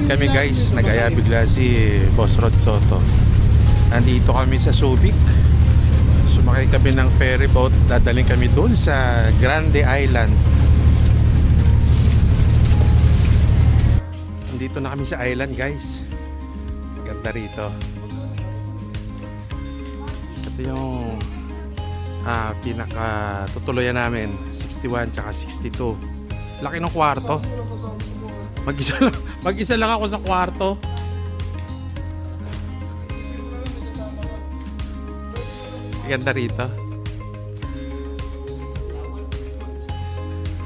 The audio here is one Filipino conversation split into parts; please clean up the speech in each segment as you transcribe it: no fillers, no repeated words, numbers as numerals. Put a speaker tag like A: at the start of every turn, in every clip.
A: Naglalakad kami guys, nag-aya bigla si Boss Rod Soto. Nandito kami sa Subic. Sumakay kami ng ferry boat, dadaling kami doon sa Grande Island. Nandito na kami sa island guys. Ganda rito. Ito yung pinaka tutuluyan namin, 61 tsaka 62. Laki ng kwarto. Mag-isa lang ako sa kwarto. Ganda rito.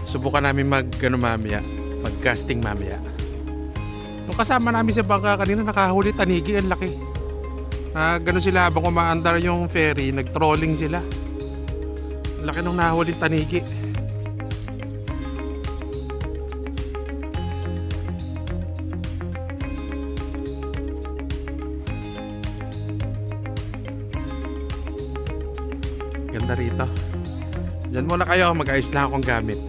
A: Subukan namin mag-casting mamaya. Nung kasama namin sa bangka kanina, nakahuli tanigi, ang laki. Ganun sila habang umaandar yung ferry, nag-trolling sila. Ang laki nung nahuli tanigi. Ganda rito. Diyan muna kayo, mag-ayos lang akong gamit.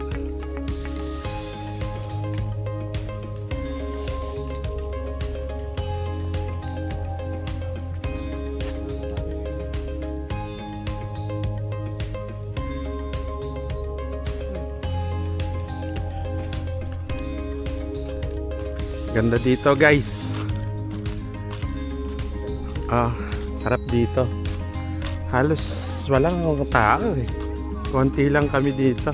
A: Ganda dito guys. Sarap dito. Halos walang tao eh. Konti lang kami dito.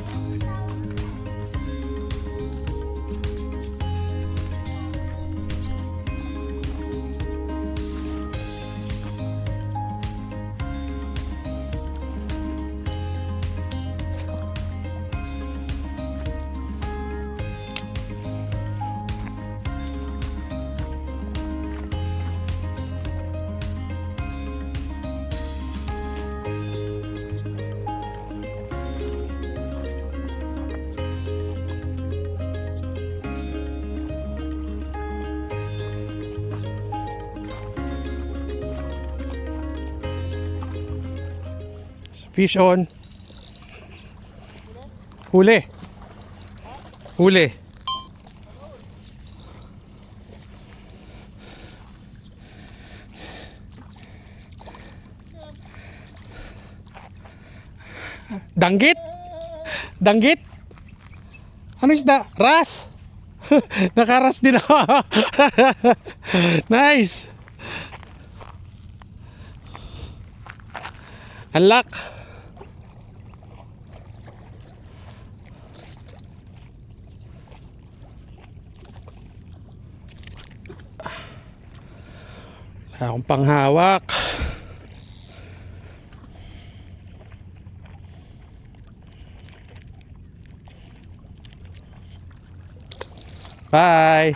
A: Fish on. Huli. Huli. Danggit? Danggit? Ano isda? Ras? Nakaras din ako. Nice. Unlock. Wala akong panghawak. Bye.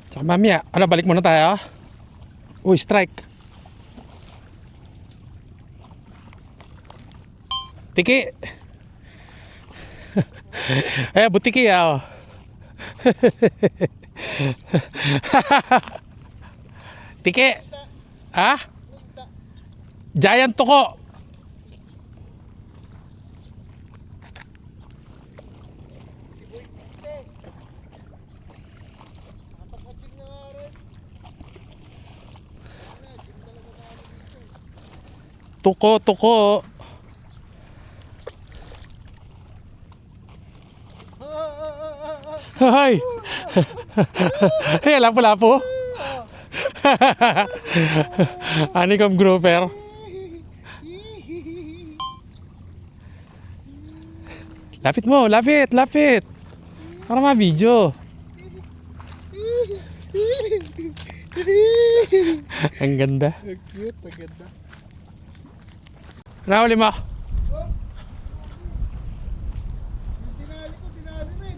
A: Saka mamaya, balik muna tayo. Uy, strike. Tiki. Butiki ya. Tiki. Giant toko. Tuko. Hay. Hey, lapo. Honeycomb grouper. Lapit. Para ma-video. Ang ganda.
B: Cute, maganda.
A: Nahuli mo?
B: Oh! Yung tinali rin.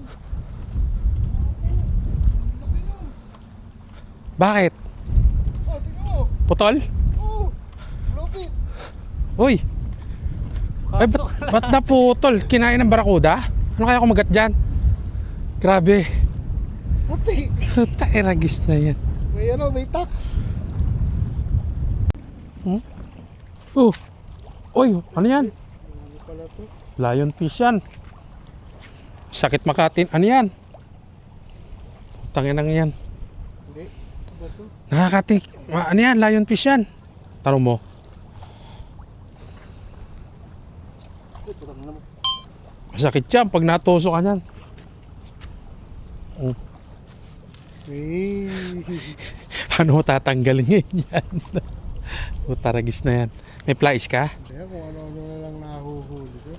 B: Laki nun.
A: Bakit?
B: Oh, tingnan mo.
A: Putol?
B: Oh! Lupit.
A: Uy! Ay, ba't naputol? Kinain ng barakuda? Ano kaya kumagat dyan? Grabe.
B: Hati.
A: Tairagis na yan.
B: May tax.
A: Uy, ano yan?
B: Ano pala to?
A: Lion fish yan. Sakit makatin. Ano yan? Tangin yan.
B: Hindi. Ano ba to?
A: Nakakatik. Ano yan? Lion fish yan. Tanong mo.
B: Ay, putang na mo.
A: Masakit yan pag natuso ka yan.
B: Eh.
A: Ano tatanggalin ngayon yan? Taragis na yan. May flies ka?
B: Kaya kung ano-ano na lang nahuhuli ko.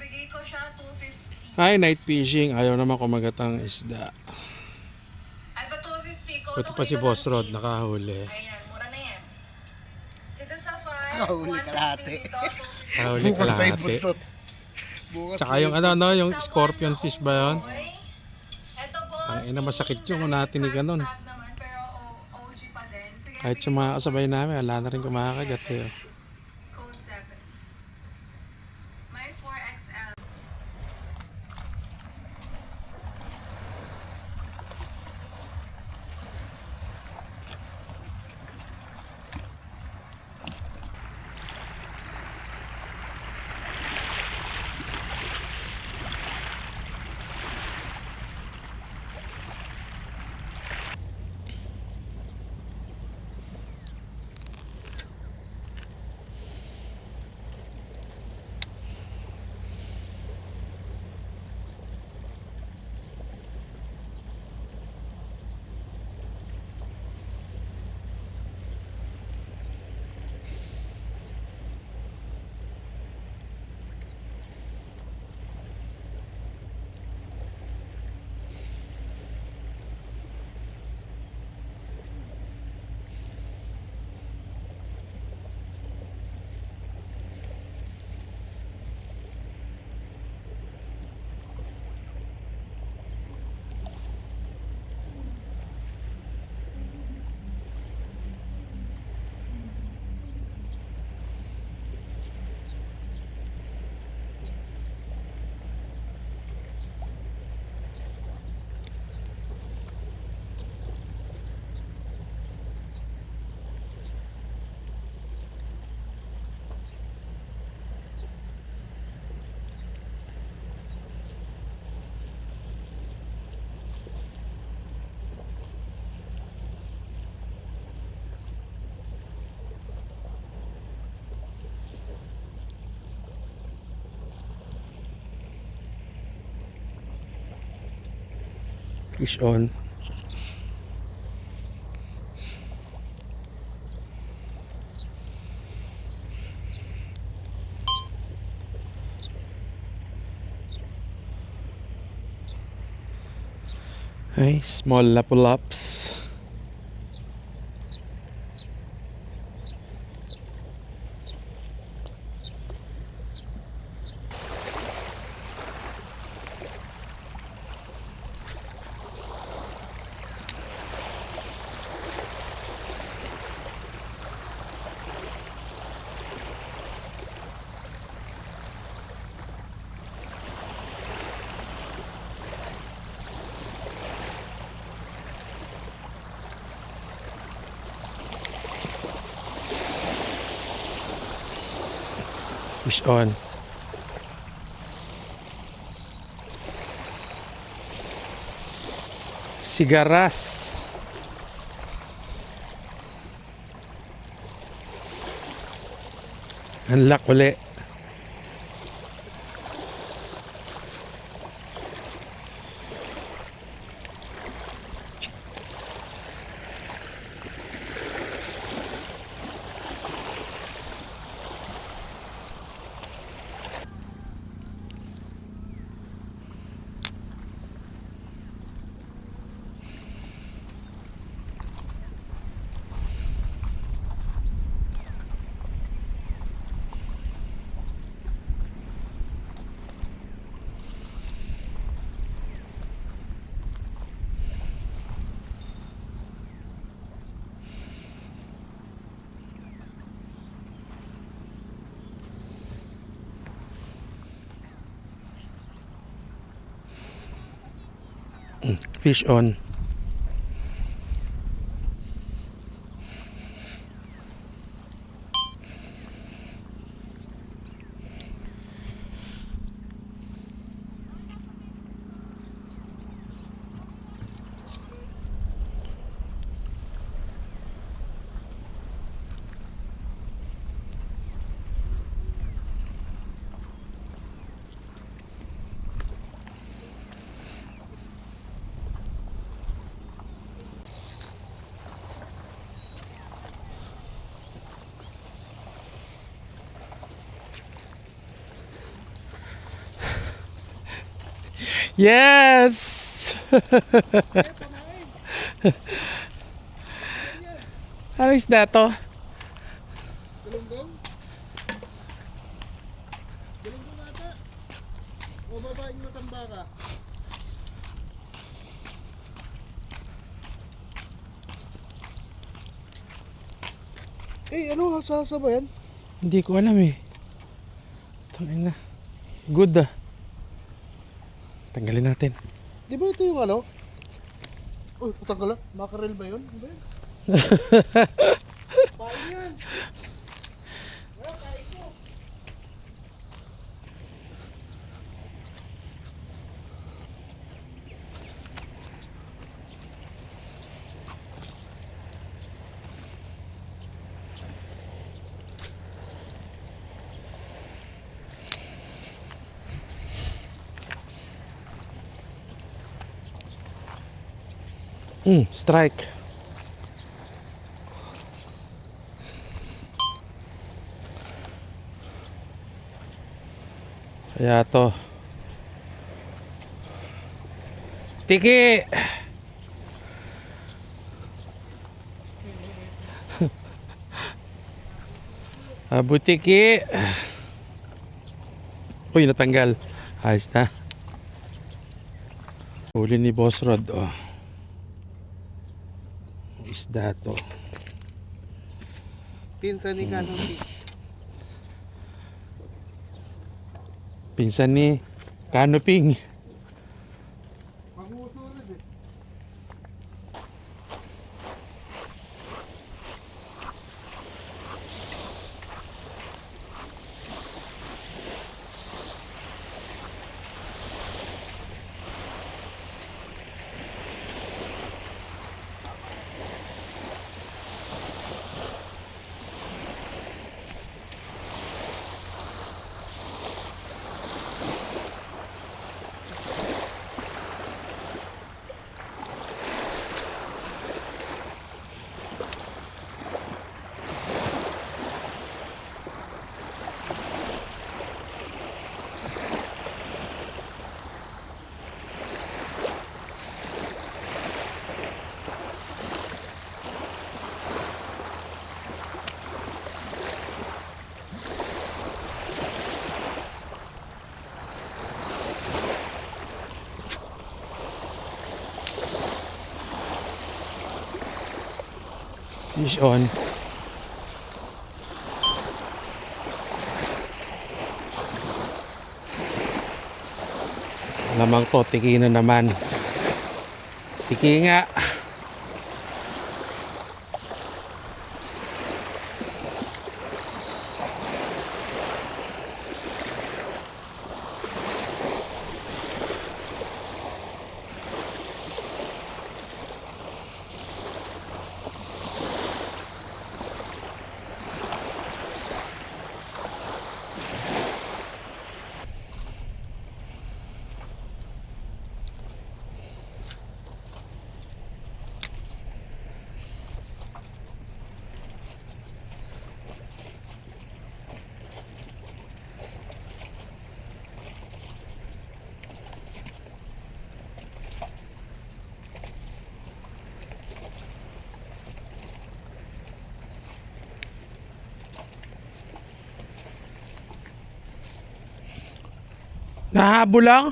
C: Bigay ko siya 250.
A: Ay, night fishing. Ayaw naman kumagat ang isda.
C: Ay, ba 250 ko?
A: Buti pa si Boss Rod nakahuli.
C: Ayan, mura na yan. Dito sa 5,
B: Nakahuli kalahati.
C: dito, 250.
A: Kahuli
B: Bukas na yung
A: kalahati.
B: buntot. Bukas
A: Tsaka
B: na
A: yung ano, yung scorpion fish ba yun?
C: Okay? Ito boss.
A: Ang ina, masakit yung kung natinigan nun.
C: Tag naman, pero OG pa din. Sige,
A: Kahit yung mga kasabay namin, wala na rin kumakagat eh.
C: code 7. May 4XL.
A: Fish on. Ay, small lapu-laps. Fish on. Sigaras. Unlock uli. Fish on. Yes! Ano isda to?
B: Galunggong? Galunggong ata. O babaeng matambaka. Eh, ano? Sasa ba yan?
A: Hindi ko alam eh. Tangina. Good ah. Tanggalin natin.
B: Di ba ito yung ano? Uy, patanggal. Mackerel ba yun? Ano ba yun? Pain yan. Wala, kain ko.
A: Strike. Kaya to. Tiki! Abutiki! Uy, natanggal. Ayos na. Huli ni Boss Rod, oh. Isda to.
B: Pinsan ni Canopy.
A: Pinsan ni Canoping.
B: Magmusunod eh.
A: Fish on. Lamang to, tiki na naman. Tiki nga. Nahabol lang?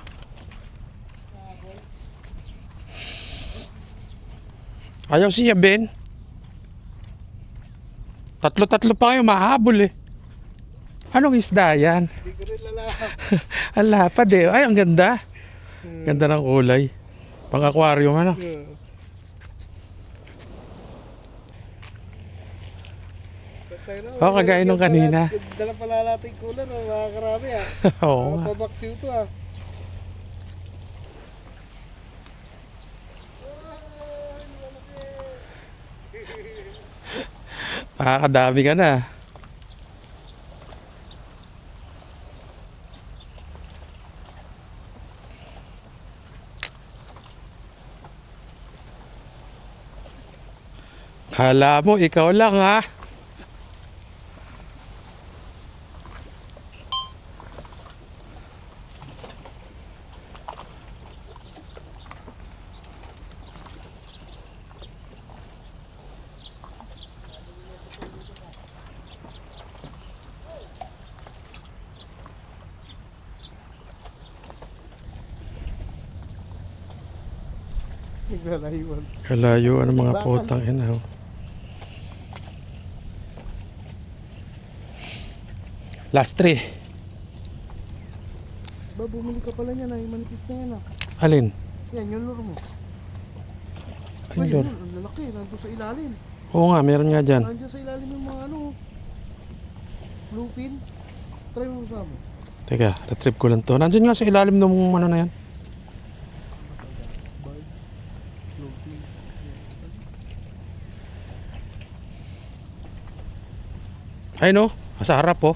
A: Ayaw siya, Ben. Tatlo-tatlo pa kayo, mahabol eh. Anong isda yan?
B: Hindi ko rin lalahap.
A: Ang lapad eh. Ay, ang ganda. Ganda ng kulay. Pang aquarium ano?
B: Yeah.
A: Oo, kagaya nung kanina.
B: Dala pala natin cooler, mga karami ah.
A: Oo
B: Mga
A: nga.
B: pabaksiw to ah.
A: Makakadami ka na. Kala mo, ikaw lang ha.
B: Naglalayuan.
A: Kalayo ang mga putang ina. Oh. Last 3.
B: Ba, bumili ka pala niya na, yung manipis na yan ah.
A: Alin?
B: Yan, yung lure mo.
A: Alin
B: Ay,
A: doon?
B: yun, ang lalaki, nandun sa ilalim.
A: Oo nga, meron nga dyan.
B: Nandiyan sa ilalim yung mga ano, bluefin. Try mo sa mo.
A: Teka, retrieve ko lang to. Nandyan nga sa ilalim ng ano na yan.
B: Bird, bluefin.
A: Ay no, sa harap oh.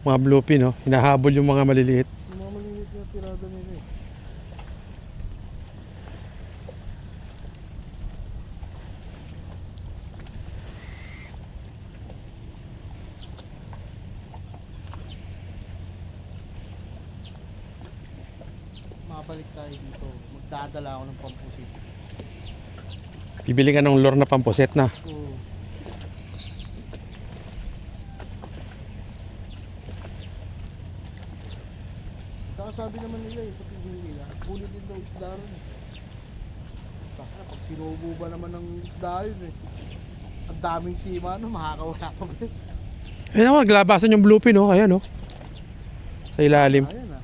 A: Mga bluefin no, hinahabol yung mga maliliit.
B: Yung mga maliliit na tirada nila eh. Makabalik tayo dito. Magdadala ako ng pampusit.
A: Bibili ka ng lure na pampuset na.
B: Oo. Saka sabi naman nila yung sa tigil nila, huli din daw isda ron eh. Saka pag sinubo ba naman ng isda yun eh. Ang daming sima no, makakawala pa ba yun?
A: Ayan naman, naglabasan yung bluefin oh, ayan oh. Sa ilalim.
B: Ayan ah.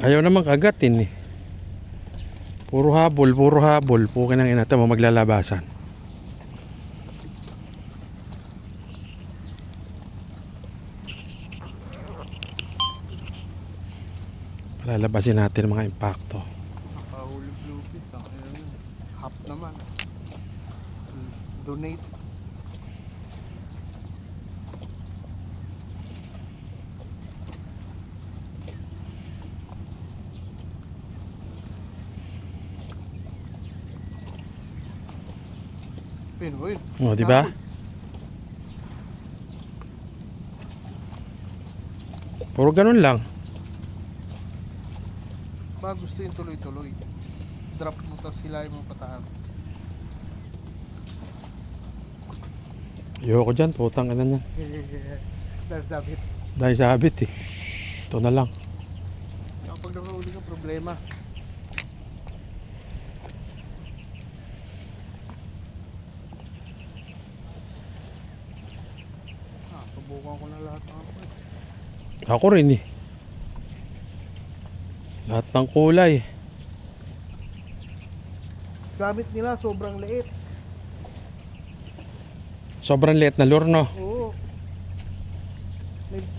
A: Ayaw naman kagatin eh. Puro habol, puro habol. Pukin ang inata mo maglalabasan. Lalabasin natin mga impacto.
B: Nakahuli bluefin, tangina yun. Half naman. Donate. Yun.
A: O, di ba? Puro ganun lang.
B: Ba gusto yung tuloy-tuloy. Drop mo tapos hilahin mo pataan.
A: Ayoko dyan, putang ina niyan.
B: Dahil sabit.
A: Dahil sabit eh. Ito na lang.
B: Kapag nakahuli ka, problema. Subukan ko na lahat ng ako.
A: Ako rin eh. Lahat ng kulay.
B: Gamit nila sobrang liit.
A: Sobrang liit na lure no?
B: Oo.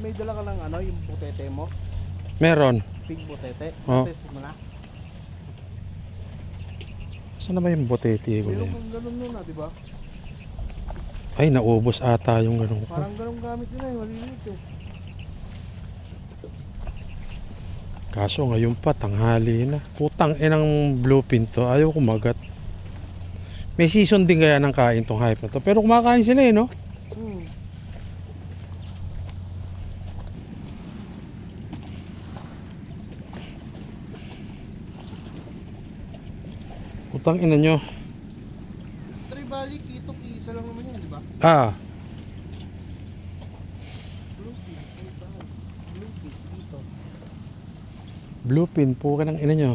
B: May dala ka ng ano, yung butete mo?
A: Meron.
B: Big butete?
A: Oo.
B: Test mo na?
A: Saan na ba yung botete ko na
B: Meron
A: yun?
B: kang ganun nun di ba?
A: Ay, naubos ata yung ganun ko.
B: Parang ganun gamit nila, yung maliliit eh.
A: Kaso ngayon pa, tanghali na. Putang inang bluefin to. Ayaw kumagat. May season din kaya ng kain tong hype na to. Pero kumakain sila eh, no?
B: Hmm.
A: Putang ina nyo.
B: Tribali, kitong isa lang naman yan, di ba?
A: Ah,
B: Bluefin, tribali. Bluefin, dito.
A: Bluefin po ka ng ina nyo.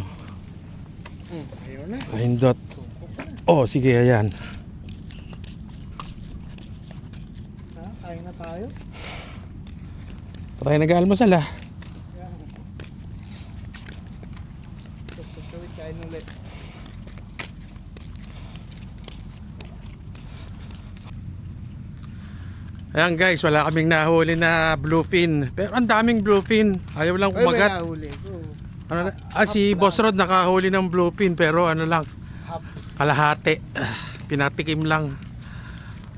B: Ayaw na.
A: Pahindot.
B: Suko pa na.
A: Oh, sige, ayan.
B: Ha? Kain na tayo.
A: Patay nag-aalmusal ah.
B: Yan. Tuloy, kain ulit.
A: Ayan guys, wala kaming nahuli na bluefin. Pero ang daming bluefin. Ayaw lang
B: Ay, may
A: kumagat.
B: nahuli ko.
A: Ano, si Boss Rod nakahuli ng bluefin pero ano lang,
B: Hap.
A: kalahati. Pinatikim lang.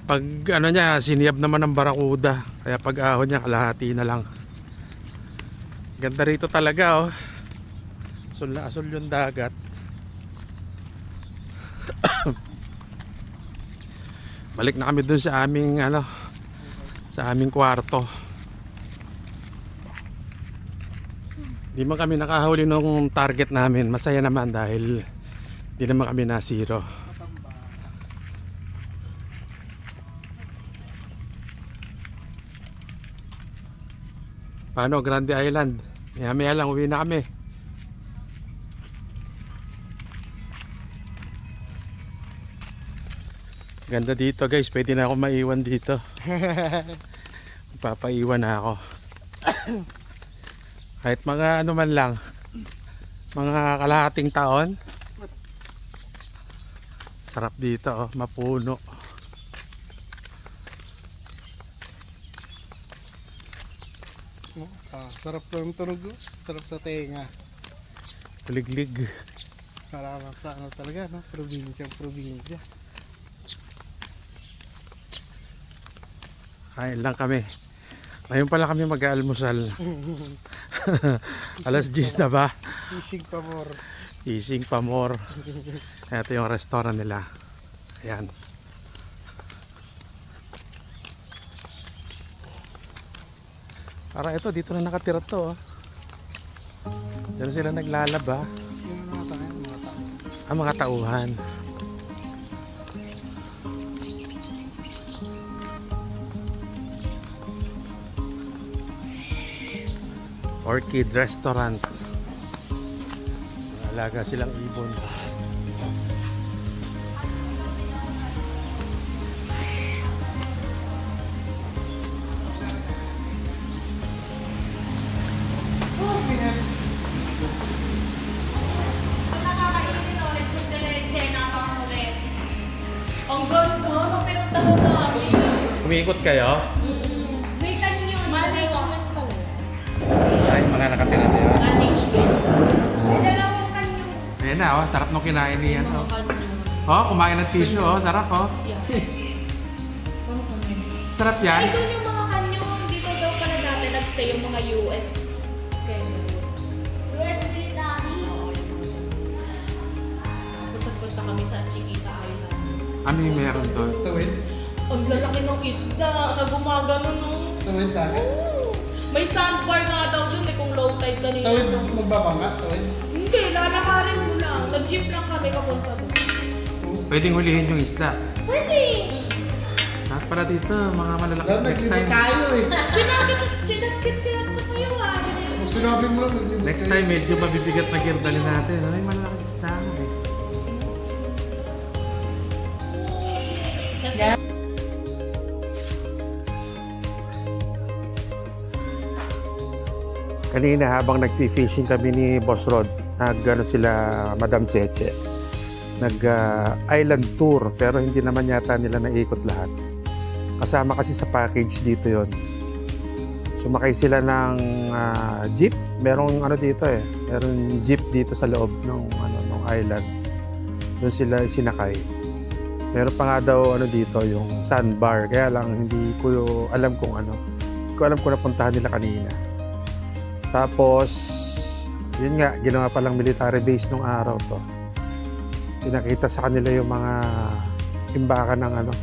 A: Pag ano niya, siniyab naman ng barakuda. Kaya pag ahon niya, kalahati na lang. Ganda rito talaga oh. Asul na asul yung dagat. Balik na kami dun sa aming ano, sa aming kwarto. Di man kami nakahuli nung target namin. Masaya naman dahil di naman kami na zero. Paano Grande Island? Maya lang uwi na kami. Ganda dito guys. Pwede na ako maiwan dito. Papaiwan na ako. Kahit mga ano man lang, mga kalahating taon. Sarap dito oh, mapuno.
B: Sarap lang tunog. Sarap sa tenga.
A: Liglig.
B: Sarap sa ano talaga, no? Probinsya.
A: Kain lang kami. Ngayon pala kami mag-aalmusal. Alas 10 na ba?
B: Fishing pa more.
A: Ising pa more. Ito yung restaurant nila. Ayan. Para ito, dito na nakatira to. Oh. Diyan sila naglalaba.
B: Yung mga tayo, mga tayo.
A: Ang mga tauhan. Orchid Restaurant. Alaga silang ibon.
D: Nakakainin ulit yung leche na ulit. Ang ganda, nung pinunta ko namin.
A: Umiikot kayo?
D: May kanyo. Management pala.
A: Ay, mga nakatira na yun.
D: Management.
C: May dalawang kanyo.
A: Ayan na, oh. Sarap nung kinain niyan.
D: Mga
A: Oh.
D: kanyo.
A: Oh, kumain ng tissue. Oh. Sarap, oh.
D: Yeah.
A: Sarap yan.
D: Ay, doon yung mga kanyo. Dito daw pala dati nagstay yung mga US. Kenwood.
C: US military.
D: Oo, yun. Tapos nagpunta kami sa Chiquita Island.
A: Ano yung meron doon?
B: Tawid?
D: Ang lalaki ng isda na gumagano no.
B: Tawid sa akin?
D: Oo. May sandbar nga daw dyan eh kung low tide kanina.
B: Tawid, magbabangga? Tawid?
D: Hindi, lalakarin mo lang. Nag-jeep lang kami papunta doon.
A: Pwedeng hulihin yung isda.
D: Pwede!
A: Lahat pala dito, mga malalaki.
B: Dahil
A: Next
B: naglibot
A: time.
B: tayo eh.
D: Sinabi ko, sinagkit-kit ko sa'yo ah.
B: Kung sinabi mo lang, naglibot
A: Next time, medyo mabibigat na gear dali natin. Ano yung malalaki isda? Eh.
D: Kasi,
A: Kanina habang nag-fishing kami ni Boss Rod, nag-ano sila Madam Cheche. Nag-island tour pero hindi naman yata nila naikot lahat. Kasama kasi sa package dito yon. Sumakay sila ng jeep. Merong ano dito eh. Merong jeep dito sa loob ng ng island. Doon sila sinakay. Meron pa nga daw ano dito yung sandbar. Kaya lang hindi ko alam kung ano. Hindi ko alam kung napuntahan nila kanina. Tapos, yun nga, ginawa palang military base nung araw to. Pinakita sa kanila yung mga imbakan ng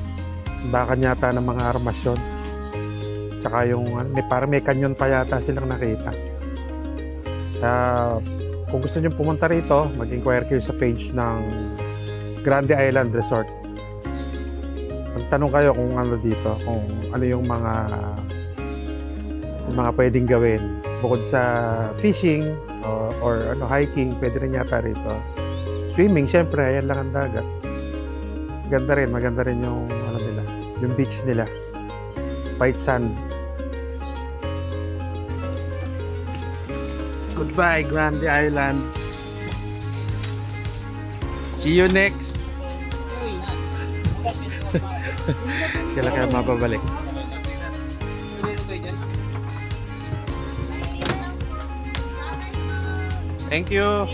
A: imbakan yata ng mga armasyon. Tsaka yung, parang may kanyon pa yata silang nakita. Kung gusto nyo pumunta rito, mag-inquire kayo sa page ng Grande Island Resort. Magtanong kayo kung ano dito, kung ano yung mga pwedeng gawin. Bukod sa fishing, or ano, hiking, pwede rin yata rito. Swimming, syempre, ayan lang ang dagat. Maganda rin yung ano nila, yung beach nila. White sand. Goodbye, Grande Island. See you next. Kailan kaya mapabalik? Thank you.